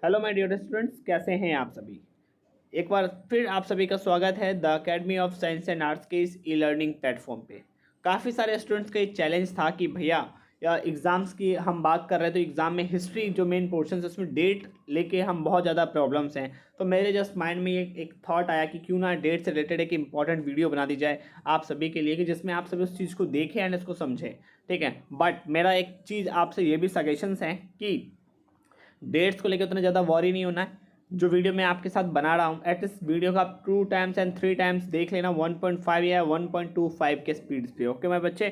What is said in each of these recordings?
Hello my dear students, कैसे हैं आप सभी। एक बार फिर आप सभी का स्वागत है the academy of science and arts के इस ई लर्निंग प्लेटफॉर्म पे। काफ़ी सारे स्टूडेंट्स का ये चैलेंज था कि भैया या एग्ज़ाम्स की हम बात कर रहे हैं तो एग्ज़ाम में हिस्ट्री जो मेन पोर्शन है उसमें डेट लेके हम बहुत ज़्यादा प्रॉब्लम्स हैं। तो मेरे जस्ट माइंड में एक थॉट आया कि क्यों ना डेट से रिलेटेड एक इंपॉर्टेंट वीडियो बना दी जाए आप सभी के लिए कि जिसमें आप सभी उस चीज़ को देखें एंड इसको समझें। ठीक है, बट मेरा एक चीज़ आपसे ये भी सजेशंस है कि डेट्स को लेकर उतना ज़्यादा वॉरी नहीं होना है। जो वीडियो मैं आपके साथ बना रहा हूँ एटलीस्ट वीडियो का आप 2 टाइम्स एंड 3 टाइम्स देख लेना 1.5 या 1.25 के स्पीड पे। ओके मेरे बच्चे,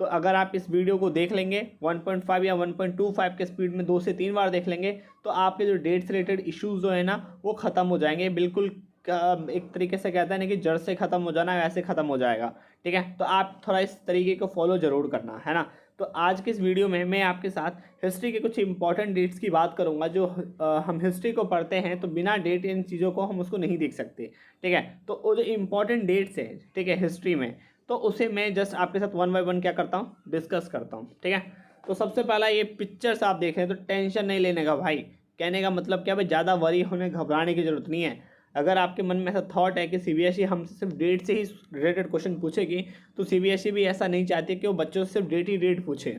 तो अगर आप इस वीडियो को देख लेंगे 1.5 या 1.25 के स्पीड में 2 से 3 बार देख लेंगे तो आपके जो डेट से रिलेटेड इश्यूज़ जो है ना वो ख़त्म हो जाएंगे। बिल्कुल एक तरीके से कहते हैं ना कि जड़ से ख़त्म हो जाना वैसे ख़त्म हो जाएगा। ठीक है, तो आप थोड़ा इस तरीके को फॉलो ज़रूर करना है ना। तो आज के इस वीडियो में मैं आपके साथ हिस्ट्री के कुछ इंपॉर्टेंट डेट्स की बात करूंगा जो हम हिस्ट्री को पढ़ते हैं तो बिना डेट इन चीज़ों को हम उसको नहीं देख सकते। ठीक है, तो वो जो इंपॉर्टेंट डेट्स हैं ठीक है हिस्ट्री में, तो उसे मैं जस्ट आपके साथ वन बाय वन क्या करता हूँ डिस्कस करता हूँ। ठीक है, तो सबसे पहला ये पिक्चर्स आप देख रहे हैं तो टेंशन नहीं लेने का भाई। कहने का मतलब क्या भाई, ज़्यादा वरी होने घबराने की जरूरत नहीं है। अगर आपके मन में ऐसा थॉट है कि सीबीएसई हमसे सिर्फ डेट से ही रिलेटेड क्वेश्चन पूछेगी तो सीबीएसई भी ऐसा नहीं चाहती कि वो बच्चों से सिर्फ डेट ही डेट पूछे।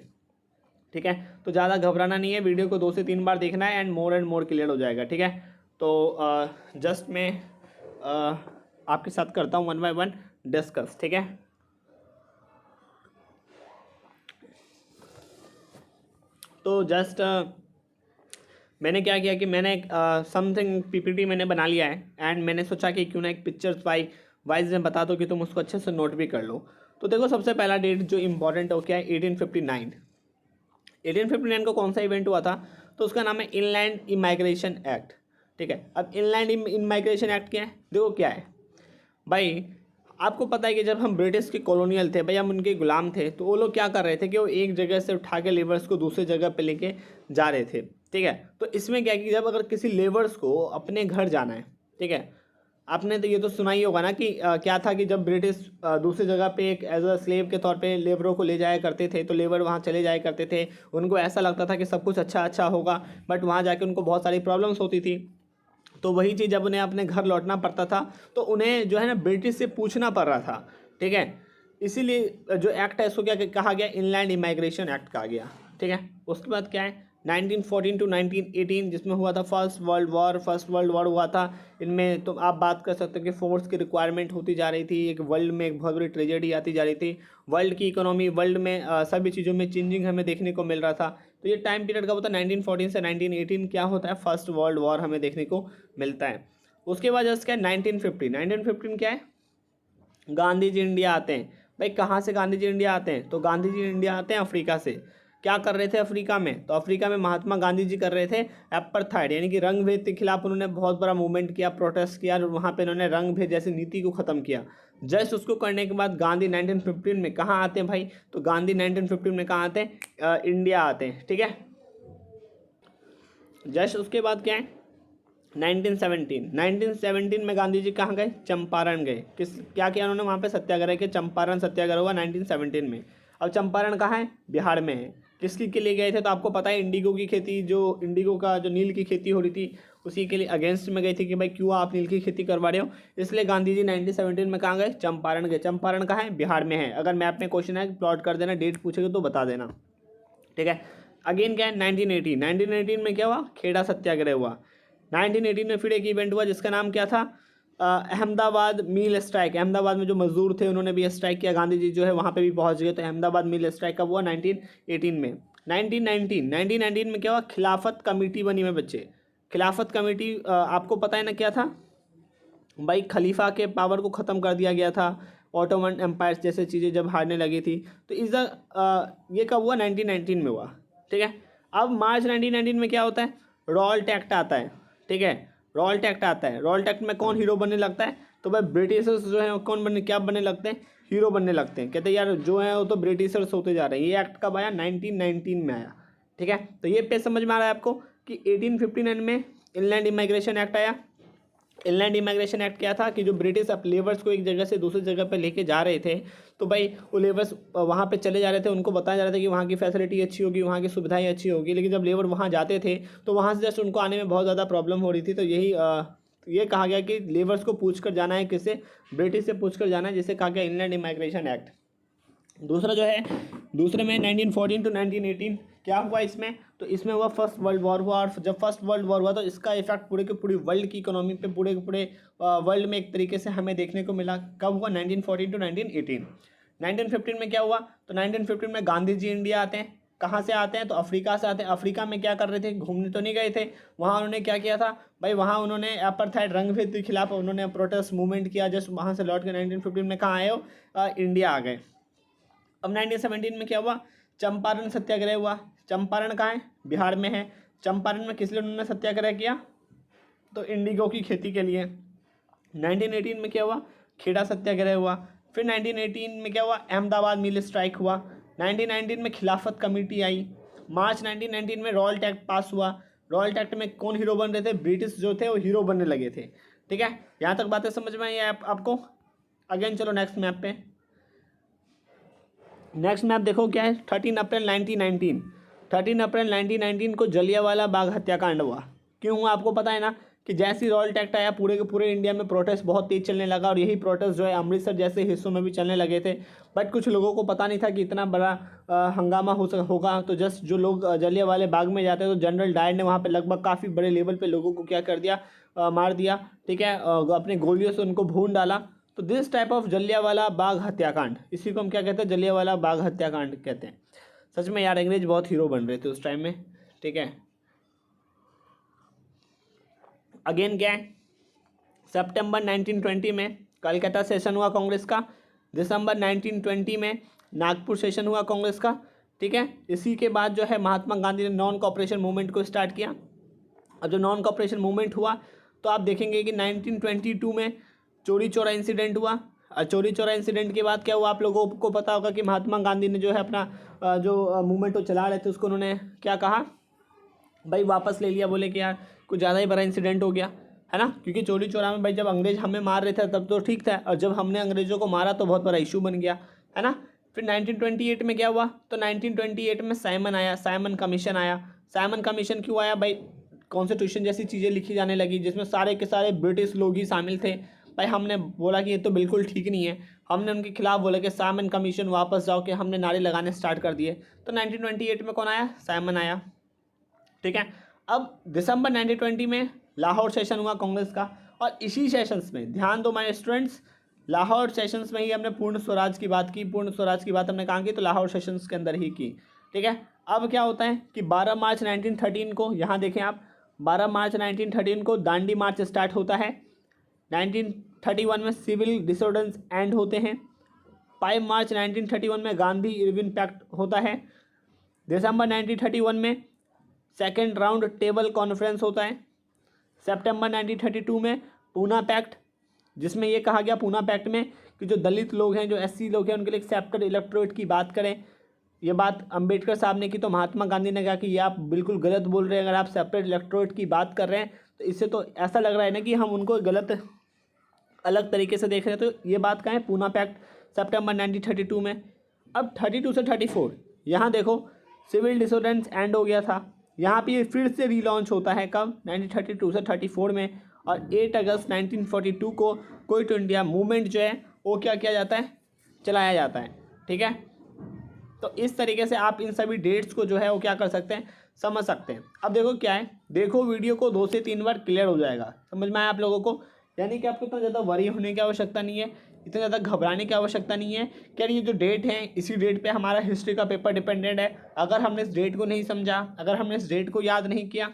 ठीक है, तो ज़्यादा घबराना नहीं है, वीडियो को 2 से 3 बार देखना है एंड मोर क्लियर हो जाएगा। ठीक है, तो जस्ट मैं आपके साथ करता हूँ वन बाय वन डिस्कस। ठीक है, तो जस्ट मैंने क्या किया कि मैंने समथिंग पीपीटी मैंने बना लिया है एंड मैंने सोचा कि क्यों ना एक पिक्चर्स वाइज में बता दो कि तुम उसको अच्छे से नोट भी कर लो। तो देखो सबसे पहला डेट जो इंपॉर्टेंट हो क्या है 1859। 1859 को कौन सा इवेंट हुआ था, तो उसका नाम है इनलैंड इमाइग्रेशन एक्ट। ठीक है, अब इनलैंड इमाइग्रेशन एक्ट क्या है, देखो क्या है भाई। आपको पता है कि जब हम ब्रिटिश के कॉलोनियल थे भाई, हम उनके गुलाम थे, तो वो लोग क्या कर रहे थे कि वो एक जगह से उठा के लेबर्स को दूसरी जगह पे लेके जा रहे थे। ठीक है, तो इसमें क्या है कि जब अगर किसी लेबर्स को अपने घर जाना है, ठीक है, आपने तो ये तो सुना ही होगा ना कि क्या था कि जब ब्रिटिश दूसरी जगह पे एक एज अ स्लेव के तौर पे लेबरों को ले जाया करते थे तो लेबर वहाँ चले जाया करते थे। उनको ऐसा लगता था कि सब कुछ अच्छा अच्छा होगा, बट वहाँ जाके उनको बहुत सारी प्रॉब्लम्स होती थी। तो वही चीज़ जब उन्हें अपने घर लौटना पड़ता था तो उन्हें जो है ना ब्रिटिश से पूछना पड़ रहा था। ठीक है, इसीलिए जो एक्ट है इसको क्या कहा गया, इनलैंड इमाइग्रेशन एक्ट कहा गया। ठीक है, उसके बाद क्या है 1914 टू 1918 जिसमें हुआ था फर्स्ट वर्ल्ड वॉर हुआ था। इनमें तो आप बात कर सकते हो कि फोर्स की रिक्वायरमेंट होती जा रही थी, एक वर्ल्ड में एक बहुत बड़ी ट्रेजेडी आती जा रही थी। वर्ल्ड की इकोनॉमी, वर्ल्ड में सभी चीज़ों में चेंजिंग हमें देखने को मिल रहा था। तो ये टाइम पीरियड का होता है 1914 से 1918 क्या होता है, फर्स्ट वर्ल्ड वॉर हमें देखने को मिलता है। उसके बाद जस्ट क्या है 1915 क्या है, गांधी जी इंडिया आते हैं। भाई कहाँ से गांधी जी इंडिया आते हैं, तो गांधी जी इंडिया आते हैं अफ्रीका से। क्या कर रहे थे अफ्रीका में, तो अफ्रीका में महात्मा गांधी जी कर रहे थे एपरथाइड यानी कि रंग भेद के खिलाफ उन्होंने बहुत बड़ा मूवमेंट किया, प्रोटेस्ट किया और वहाँ पे उन्होंने रंग भेद जैसी नीति को ख़त्म किया। जस्ट उसको करने के बाद गांधी 1915 में कहाँ आते हैं भाई, तो गांधी 1915 में कहाँ आते हैं, इंडिया आते हैं। ठीक है, जस्ट उसके बाद क्या है 1917 में गांधी जी कहाँ गए, चंपारण गए। किस क्या किया उन्होंने वहाँ पे, सत्याग्रह के, चंपारण सत्याग्रह हुआ 1917 में। अब चंपारण कहाँ है, बिहार में है। किसकी के लिए गए थे, तो आपको पता है इंडिगो की खेती, जो इंडिगो का जो नील की खेती हो रही थी उसी के लिए अगेंस्ट में गए थे कि भाई क्यों आप नील की खेती करवा रहे हो। इसलिए गांधी जी 1917 में कहाँ गए, चंपारण गए। चंपारण कहाँ है, बिहार में है। अगर मैप में क्वेश्चन है प्लॉट कर देना, डेट पूछेगा तो बता देना। ठीक है, अगेन क्या है 1918 में क्या हुआ, खेड़ा सत्याग्रह हुआ। 1918 में फिर एक इवेंट हुआ जिसका नाम क्या था, अहमदाबाद मिल स्ट्राइक। अहमदाबाद में जो मजदूर थे उन्होंने भी स्ट्राइक किया, गांधी जी जो है वहाँ पे भी पहुँच गए। तो अहमदाबाद मिल स्ट्राइक कब हुआ, 1918 में। 1919 में क्या हुआ, खिलाफत कमेटी बनी में बच्चे। खिलाफत कमेटी आपको पता है ना क्या था भाई, खलीफा के पावर को ख़त्म कर दिया गया था। ऑटोमन एम्पायर जैसे चीज़ें जब हारने लगी थी तो ये कब हुआ, 1919 में हुआ। ठीक है, अब मार्च 1919 में क्या होता है, रॉल्ट एक्ट आता है। ठीक है, रॉल्ट एक्ट आता है। रॉल्ट एक्ट में कौन हीरो बनने लगता है, तो भाई ब्रिटिशर्स जो है कौन बनने, क्या बनने लगते हैं, हीरो बनने लगते हैं। कहते हैं यार जो है वो तो ब्रिटिशर्स होते जा रहे हैं। ये एक्ट कब आया, 1919 में आया। ठीक है, तो ये पे समझ में आ रहा है आपको कि 1859 में इनलैंड इमाइग्रेशन एक्ट आया। इनलैंड इमिग्रेशन एक्ट क्या था कि जो ब्रिटिश अब लेबर्स को एक जगह से दूसरी जगह पे लेके जा रहे थे, तो भाई वो लेबर्स वहाँ पे चले जा रहे थे, उनको बताया जा रहा था कि वहाँ की फैसिलिटी अच्छी होगी, वहाँ की सुविधाएं अच्छी होगी, लेकिन जब लेबर वहाँ जाते थे तो वहाँ से जस्ट उनको आने में बहुत ज़्यादा प्रॉब्लम हो रही थी। तो ये कहा गया कि लेबर्स को पूछ कर जाना है, किससे, ब्रिटिश से पूछ कर जाना है, जिसे कहा गया इनलैंड इमिग्रेशन एक्ट। दूसरा जो है, दूसरे में 1914 टू 1918 क्या हुआ इसमें, तो इसमें हुआ फर्स्ट वर्ल्ड वॉर हुआ। और जब फर्स्ट वर्ल्ड वॉर हुआ तो इसका इफेक्ट पूरे के पूरी वर्ल्ड की इकोनॉमी पे, पूरे के पूरे वर्ल्ड में एक तरीके से हमें देखने को मिला। कब हुआ, 1914 टू 1918। 1915 में क्या हुआ, तो 1915 में गांधी जी इंडिया आते हैं। कहाँ से आते हैं, तो अफ्रीका से आते हैं। अफ्रीका में क्या कर रहे थे, घूमने तो नहीं गए थे, वहाँ उन्होंने क्या किया था भाई, वहाँ उन्होंने अपार्थाइड रंगभेद के खिलाफ उन्होंने प्रोटेस्ट मूवमेंट किया। जस्ट वहाँ से लौट के 1915 में कहाँ आए हो, इंडिया आ गए। अब 1917 में क्या हुआ, चंपारण सत्याग्रह हुआ। चंपारण कहाँ है, बिहार में है। चंपारण में किस लिए उन्होंने सत्याग्रह किया, तो इंडिगो की खेती के लिए। 1918 में क्या हुआ, खेड़ा सत्याग्रह हुआ। फिर 1918 में क्या हुआ, अहमदाबाद मिल स्ट्राइक हुआ। 1919 में खिलाफत कमेटी आई। मार्च 1919 में रॉयल एक्ट पास हुआ। रॉयल एक्ट में कौन हीरो बन रहे थे, ब्रिटिश जो थे वो हीरो बनने लगे थे। ठीक है, यहाँ तक बातें समझ में आई आपको। अगेन चलो नेक्स्ट मैप पे। नेक्स्ट मैप देखो क्या है, 13 अप्रैल 1919। 13 अप्रैल 1919 को जलियांवाला बाग हत्याकांड हुआ। क्यों हुआ आपको पता है ना, कि जैसे ही रॉयल एक्ट आया पूरे के पूरे इंडिया में प्रोटेस्ट बहुत तेज चलने लगा, और यही प्रोटेस्ट जो है अमृतसर जैसे हिस्सों में भी चलने लगे थे। बट कुछ लोगों को पता नहीं था कि इतना बड़ा हंगामा होगा। तो जस्ट जो लोग जलियांवाले बाग में जाते हैं, तो जनरल डायर ने वहाँ पे लगभग काफ़ी बड़े लेवल पे लोगों को क्या कर दिया, मार दिया। ठीक है, अपने गोलियों से उनको भून डाला। तो this type of Jallianwala Bagh हत्याकांड, इसी को हम क्या कहते हैं, जलियांवाला बाग हत्याकांड कहते हैं। सच में यार अंग्रेज बहुत हीरो बन रहे थे उस टाइम में। ठीक है, अगेन क्या है, सितंबर 1920 में कलकत्ता सेशन हुआ कांग्रेस का। दिसंबर 1920 में नागपुर सेशन हुआ कांग्रेस का। ठीक है, इसी के बाद जो है महात्मा गांधी ने नॉन कॉपरेशन मूवमेंट को स्टार्ट किया। अब जो नॉन कॉपरेशन मूवमेंट हुआ, तो आप देखेंगे कि 1922 में चोरी चौरा इंसिडेंट हुआ। और चोरी चौरा इंसिडेंट के बाद क्या हुआ, आप लोगों को पता होगा कि महात्मा गांधी ने जो है अपना जो मूवमेंट वो चला रहे थे, उसको उन्होंने क्या कहा भाई, वापस ले लिया। बोले कि यार कुछ ज़्यादा ही बड़ा इंसिडेंट हो गया है ना, क्योंकि चोरी चौरा में भाई जब अंग्रेज हमें मार रहे थे तब तो ठीक था, और जब हमने अंग्रेज़ों को मारा तो बहुत बड़ा इशू बन गया है ना। फिर 1928 में क्या हुआ, तो 1928 में साइमन आया, साइमन कमीशन आया। साइमन कमीशन क्यों आया भाई, कॉन्स्टिट्यूशन जैसी चीज़ें लिखी जाने लगी जिसमें सारे के सारे ब्रिटिश लोग ही शामिल थे। भाई हमने बोला कि ये तो बिल्कुल ठीक नहीं है, हमने उनके खिलाफ बोला कि साइमन कमीशन वापस जाओ, के हमने नारे लगाने स्टार्ट कर दिए। तो 1928 में कौन आया, साइमन आया। ठीक है, अब दिसंबर 1920 में लाहौर सेशन हुआ कांग्रेस का। और इसी सेशंस में, ध्यान दो माय स्टूडेंट्स, लाहौर सेशंस में ही हमने पूर्ण स्वराज की बात की। पूर्ण स्वराज की बात हमने कहाँ की, तो लाहौर सेशंस के अंदर ही की। ठीक है, अब क्या होता है कि 12 मार्च 1913 को, यहाँ देखें आप, 12 मार्च 1913 को दांडी मार्च स्टार्ट होता है। 1931 में सिविल डिसऑर्डर्स एंड होते हैं। 5 मार्च 1931 में गांधी इरविन पैक्ट होता है। दिसंबर 1931 में सेकेंड राउंड टेबल कॉन्फ्रेंस होता है। सितंबर 1932 में पूना पैक्ट, जिसमें ये कहा गया पूना पैक्ट में कि जो दलित लोग हैं, जो एससी लोग हैं, उनके लिए सेपरेट इलेक्टोरेट की बात करें। ये बात अंबेडकर साहब ने की, तो महात्मा गांधी ने कहा कि ये आप बिल्कुल गलत बोल रहे हैं, अगर आप सेपरेट इलेक्टोरेट की बात कर रहे हैं तो इससे तो ऐसा लग रहा है ना कि हम उनको गलत अलग तरीके से देख रहे हैं। तो ये बात कहाँ है, पूना पैक्ट, सितंबर 1932 में। अब 32 से 34 यहाँ देखो, सिविल डिसऑर्डर्स एंड हो गया था। यहाँ पे ये फिर से रीलॉन्च होता है कब, 1932 से 34 में। और 8 अगस्त 1942 को क्विट इंडिया मूवमेंट जो है वो क्या किया जाता है, चलाया जाता है। ठीक है, तो इस तरीके से आप इन सभी डेट्स को जो है वो क्या कर सकते हैं, समझ सकते हैं। अब देखो क्या है, देखो वीडियो को 2 से 3 बार क्लियर हो जाएगा, समझ में आया आप लोगों को। यानी कि आपको इतना ज़्यादा वरी होने की आवश्यकता नहीं है, इतना ज़्यादा घबराने की आवश्यकता नहीं है। क्या ये जो डेट है, इसी डेट पे हमारा हिस्ट्री का पेपर डिपेंडेंट है। अगर हमने इस डेट को नहीं समझा, अगर हमने इस डेट को याद नहीं किया,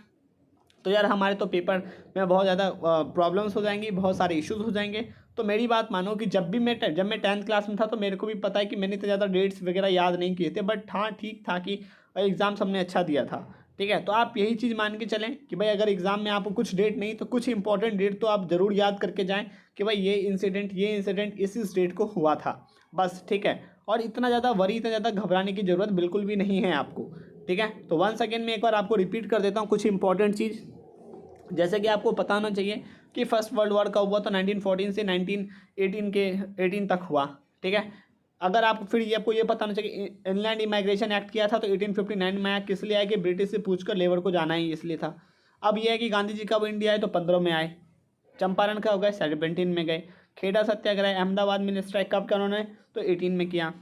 तो यार हमारे तो पेपर में बहुत ज़्यादा प्रॉब्लम्स हो जाएंगी, बहुत सारे इश्यूज़ हो जाएंगे। तो मेरी बात मानो कि जब मैं 10th क्लास में था तो मेरे को भी पता है कि मैंने इतने ज़्यादा डेट्स वगैरह याद नहीं किए थे, बट हाँ ठीक था कि एग्ज़ाम्स हमने अच्छा दिया था। ठीक है, तो आप यही चीज़ मान के चलें कि भाई अगर एग्ज़ाम में आपको कुछ डेट नहीं तो कुछ इंपॉर्टेंट डेट तो आप ज़रूर याद करके जाएँ कि भाई ये इंसिडेंट इस डेट को हुआ था, बस। ठीक है, और इतना ज़्यादा वरी, इतना ज़्यादा घबराने की ज़रूरत बिल्कुल भी नहीं है आपको। ठीक है, तो वंस अगेन मैं एक बार आपको रिपीट कर देता हूँ कुछ इंपॉर्टेंट चीज़। जैसे कि आपको पता होना चाहिए कि फर्स्ट वर्ल्ड वॉर कब हुआ, तो 1914 से 1918 तक हुआ, ठीक है। अगर आप फिर ये आपको ये पता होना चाहिए इनलैंड इमाइग्रेशन एक्ट किया था तो 1859 में आया, किस लिए आया कि ब्रिटिश से पूछकर लेबर को जाना ही इसलिए था। अब यह है कि गांधी जी कब इंडिया आए, तो 15 में आए। चंपारण का हो गए 17 में गए। खेड़ा सत्याग्रह अहमदाबाद में स्ट्राइक कब किया उन्होंने, तो 18 में किया।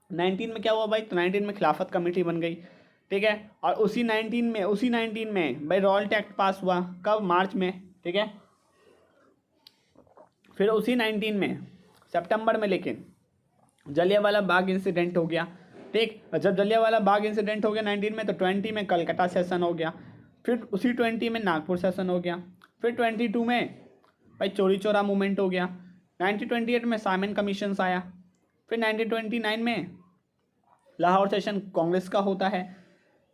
19 में क्या हुआ भाई, तो 19 में खिलाफत कमेटी बन गई, ठीक है। और उसी 19 में भाई रॉल्ट एक्ट पास हुआ, कब, मार्च में, ठीक है। फिर उसी 19 में सितंबर में लेकिन जलियांवाला बाग इंसिडेंट हो गया, ठीक। जब जलियांवाला बाग इंसिडेंट हो गया 19 में, तो 20 में कलकत्ता सेशन हो गया, फिर उसी 20 में नागपुर सेशन हो गया, फिर 22 में भाई चोरी चौरा मूवमेंट हो गया, 1928 में साइमन कमीशंस आया, फिर 1929 में लाहौर सेशन कांग्रेस का होता है,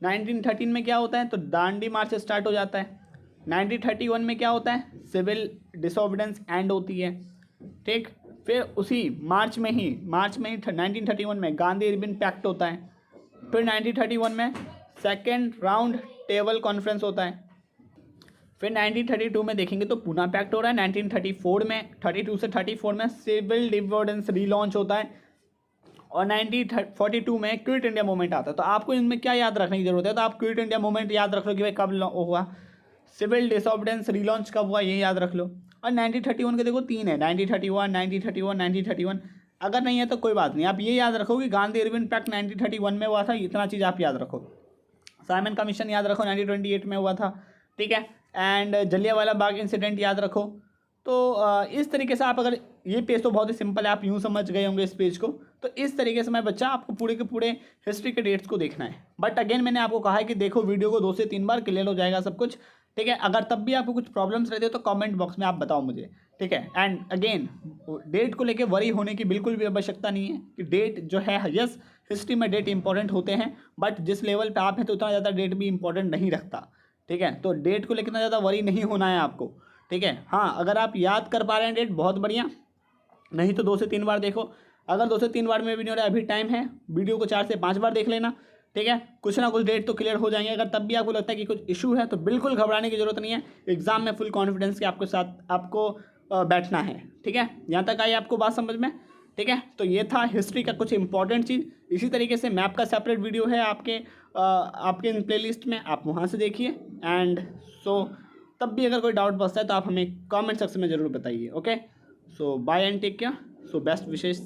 1913 में क्या होता है, तो दांडी मार्च स्टार्ट हो जाता है, 1931 में क्या होता है, सिविल डिसऑबिडेंस एंड होती है, ठीक। फिर उसी मार्च में ही 1931 में गांधी इरविन पैक्ट होता है, फिर 1931 में सेकेंड राउंड टेबल कॉन्फ्रेंस होता है, फिर 1932 में देखेंगे तो पूना पैक्ट हो रहा है, 1934 में 32 से 34 में सिविल डिसऑर्डर्स रीलॉन्च होता है, और 1942 में क्विट इंडिया मूवमेंट आता है। तो आपको इनमें क्या याद रखने की जरूरत है, तो आप क्विट इंडिया मूवमेंट याद रख लो कि भाई कब हुआ, सिविल डिसऑर्डर्स रीलॉन्च कब हुआ, ये याद रख लो। और 1931 के देखो 3 है, 1931, 1931, 1931। अगर नहीं है तो कोई बात नहीं, आप ये याद रखो कि गांधी इरविन पैक्ट 1931 में हुआ था, इतना चीज़ आप याद रखो। साइमन कमीशन याद रखो 1928 में हुआ था, ठीक है। एंड जलियांवाला बाग इंसिडेंट याद रखो। तो इस तरीके से आप, अगर ये पेज तो बहुत ही सिंपल है, आप यूँ समझ गए होंगे इस पेज को, तो इस तरीके से मैं बच्चा आपको पूरे के पूरे हिस्ट्री के डेट्स को देखना है। बट अगेन मैंने आपको कहा है कि देखो वीडियो को 2 से 3 बार, क्लियर हो जाएगा सब कुछ, ठीक है। अगर तब भी आपको कुछ प्रॉब्लम्स रहते हो तो कमेंट बॉक्स में आप बताओ मुझे, ठीक है। एंड अगेन डेट को लेके वरी होने की बिल्कुल भी आवश्यकता नहीं है कि डेट जो है, यस हिस्ट्री में डेट इंपॉर्टेंट होते हैं, बट जिस लेवल पे आप हैं तो उतना ज़्यादा डेट भी इंपॉर्टेंट नहीं रखता, ठीक है। तो डेट को लेकर इतना ज़्यादा वरी नहीं होना है आपको, ठीक है। हाँ, अगर आप याद कर पा रहे हैं डेट बहुत बढ़िया, नहीं तो 2 से 3 बार देखो। अगर 2 से 3 बार में भी नहीं हो रहा है, अभी टाइम है, वीडियो को 4 से 5 बार देख लेना, ठीक है। कुछ ना कुछ डेट तो क्लियर हो जाएंगे। अगर तब भी आपको लगता है कि कुछ इशू है तो बिल्कुल घबराने की जरूरत नहीं है, एग्जाम में फुल कॉन्फिडेंस के आपके साथ आपको बैठना है, ठीक है। यहाँ तक आई आपको बात समझ में, ठीक है। तो ये था हिस्ट्री का कुछ इंपॉर्टेंट चीज़। इसी तरीके से मैप का सेपरेट वीडियो है आपके इन प्लेलिस्ट में, आप वहाँ से देखिए। एंड सो तब भी अगर कोई डाउट बचता है तो आप हमें कमेंट सेक्शन में ज़रूर बताइए, okay. So bye and take care, so best wishes.